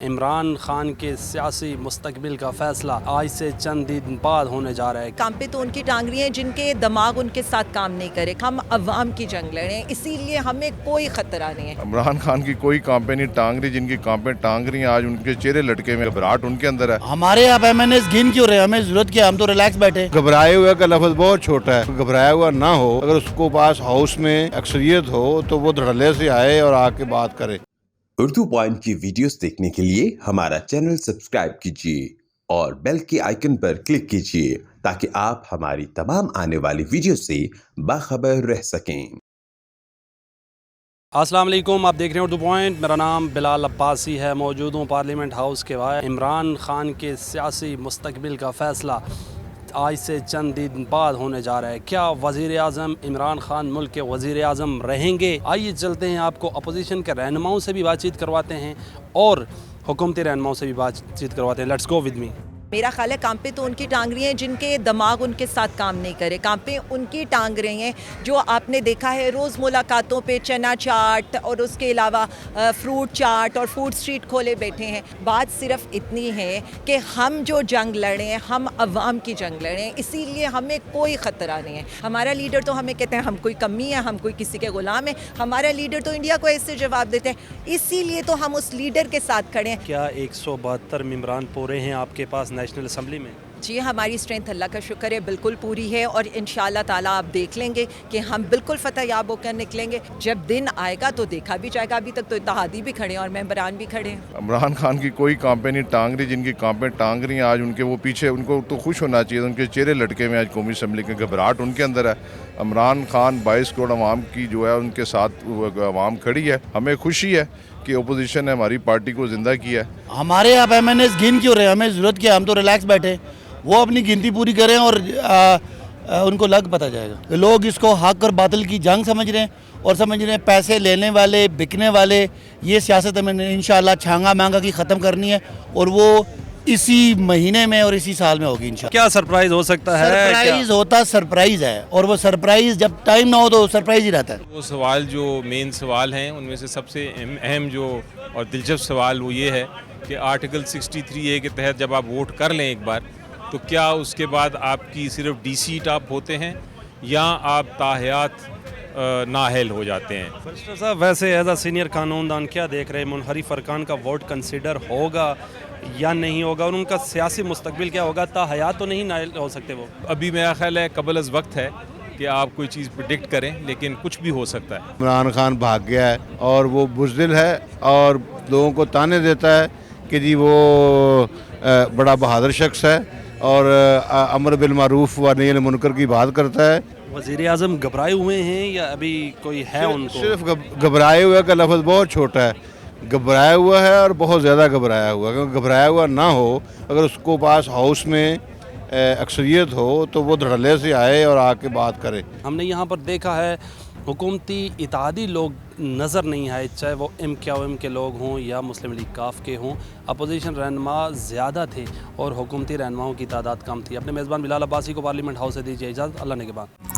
عمران خان کے سیاسی مستقبل کا فیصلہ آج سے چند دن بعد ہونے جا رہا ہے۔ کام پہ تو ان کی ٹانگری ہیں جن کے دماغ ان کے ساتھ کام نہیں کرے۔ ہم عوام کی جنگ لڑیں، اسی لیے ہمیں کوئی خطرہ نہیں ہے۔ عمران خان کی کوئی کام پہ نہیں ٹانگ رہی، جن کی کام پہ ٹانگ رہی ہیں آج ان کے چہرے لٹکے میں گھبراہٹ ان کے اندر ہے۔ ہمارے آپ ایم این ایس گن کیوں رہے؟ ہمیں ضرورت کیا؟ ہم تو ریلیکس بیٹھے۔ گھبرائے ہوئے کا لفظ بہت چھوٹا ہے، گھبرایا ہوا نہ ہو، اگر اس کو پاس ہاؤس میں اکثریت ہو تو وہ دھڑلے سے آئے اور آ کے بات کرے۔ اردو پوائنٹ کی ویڈیوز دیکھنے کے لیے ہمارا چینل سبسکرائب کیجیے اور بیل کے آئیکن پر کلک کیجیے تاکہ آپ ہماری تمام آنے والی ویڈیو سے باخبر رہ سکیں۔ السلام علیکم، آپ دیکھ رہے ہیں اردو پوائنٹ۔ میرا نام بلال عباسی ہے، موجود ہوں پارلیمنٹ ہاؤس کے باہر۔ عمران خان کے سیاسی مستقبل کا فیصلہ آج سے چند دن بعد ہونے جا رہا ہے۔ کیا وزیر اعظم عمران خان ملک کے وزیر اعظم رہیں گے؟ آئیے چلتے ہیں، آپ کو اپوزیشن کے رہنماؤں سے بھی بات چیت کرواتے ہیں اور حکومتی رہنماؤں سے بھی بات چیت کرواتے ہیں۔ Let's go with me. میرا خیال ہے کام پہ تو ان کی ٹانگری ہیں جن کے دماغ ان کے ساتھ کام نہیں کرے۔ کام پہ ان کی ٹانگ رہی ہیں جو آپ نے دیکھا ہے روز ملاقاتوں پہ چنا چاٹ اور اس کے علاوہ فروٹ چاٹ اور فوڈ اسٹریٹ کھولے بیٹھے ہیں۔ بات صرف اتنی ہے کہ ہم جو جنگ لڑیں ہم عوام کی جنگ لڑیں، اسی لیے ہمیں کوئی خطرہ نہیں ہے۔ ہمارا لیڈر تو ہمیں کہتے ہیں ہم کوئی کمی ہے، ہم کوئی کسی کے غلام ہیں۔ ہمارا لیڈر تو انڈیا کو ایسے جواب دیتے ہیں، اسی لیے تو ہم اس لیڈر کے ساتھ کھڑے ہیں۔ کیا 172 ممبران پورے ہیں آپ کے پاس نیشنل اسمبلی میں؟ جی، ہماری اسٹرینتھ اللہ کا شکر ہے بالکل پوری ہے، اور انشاءاللہ تعالیٰ آپ دیکھ لیں گے کہ ہم بالکل فتح یاب ہو کر نکلیں گے۔ جب دن آئے گا تو دیکھا بھی جائے گا۔ ابھی تک تو اتحادی بھی کھڑے ہیں اور ممبران بھی کھڑے ہیں۔ عمران خان کی کوئی کام پہ نہیں ٹانگ رہی، جن کی کام پہ ٹانگ رہی ہیں آج ان کے وہ پیچھے، ان کو تو خوش ہونا چاہیے، ان کے چہرے لٹکے میں آج قومی اسمبلی کے گھبراہٹ ان کے اندر ہے۔ عمران خان 22 کروڑ عوام کی جو ہے ان کے ساتھ عوام کھڑی ہے۔ ہمیں خوشی ہے کہ اپوزیشن نے ہماری پارٹی کو زندہ کیا ہے۔ ہمارے آپ ایم این ایس گن کیوں رہے؟ ہمیں ضرورت کیا؟ ہم تو ریلیکس بیٹھے۔ وہ اپنی گنتی پوری کریں اور ان کو لگ پتہ جائے گا۔ لوگ اس کو حق اور باطل کی جنگ سمجھ رہے ہیں اور سمجھ رہے ہیں پیسے لینے والے بکنے والے، یہ سیاست ہمیں انشاءاللہ چھانگا مانگا کی ختم کرنی ہے، اور وہ اسی مہینے میں اور اسی سال میں ہوگی انشاءاللہ۔ کیا سرپرائز ہو سکتا ہے؟ سرپرائز ہوتا سرپرائز ہے، اور وہ سرپرائز جب ٹائم نہ ہو تو سرپرائز ہی رہتا ہے۔ وہ سوال جو مین سوال ہیں ان میں سے سب سے اہم جو اور دلچسپ سوال وہ یہ ہے کہ آرٹیکل 63A کے تحت جب آپ ووٹ کر لیں ایک بار تو کیا اس کے بعد آپ کی صرف ڈی سیٹ آپ ہوتے ہیں یا آپ تاحیات نااہل ہو جاتے ہیں؟ فرسٹر صاحب، ویسے ایز اے سینئر قانون دان کیا دیکھ رہے ہیں، منحرف ارکان کا ووٹ کنسیڈر ہوگا یا نہیں ہوگا، اور ان کا سیاسی مستقبل کیا ہوگا؟ تاحیات تو نہیں نائل ہو سکتے وہ؟ ابھی میرا خیال ہے قبل از وقت ہے کہ آپ کوئی چیز پریڈکٹ کریں، لیکن کچھ بھی ہو سکتا ہے۔ عمران خان بھاگ گیا ہے اور وہ بزدل ہے اور لوگوں کو تانے دیتا ہے کہ جی وہ بڑا بہادر شخص ہے اور امر بالمعروف و نہی عن المنکر کی بات کرتا ہے۔ وزیر اعظم گھبرائے ہوئے ہیں یا ابھی کوئی ہے ان کو؟ صرف گھبرائے ہوئے کا لفظ بہت چھوٹا ہے، گھبرایا ہوا ہے اور بہت زیادہ گھبرایا ہوا ہے۔ اگر گھبرایا ہوا نہ ہو، اگر اس کو پاس ہاؤس میں اکثریت ہو تو وہ دھڑلے سے آئے اور آ کے بات کرے۔ ہم نے یہاں پر دیکھا ہے حکومتی اتحادی لوگ نظر نہیں آئے، چاہے وہ MQM کے لوگ ہوں یا مسلم لیگ کاف کے ہوں۔ اپوزیشن رہنما زیادہ تھے اور حکومتی رہنماؤں کی تعداد کم تھی۔ اپنے میزبان بلال عباسی کو پارلیمنٹ ہاؤس سے دیجیے اجازت، اللہ نے کے بعد۔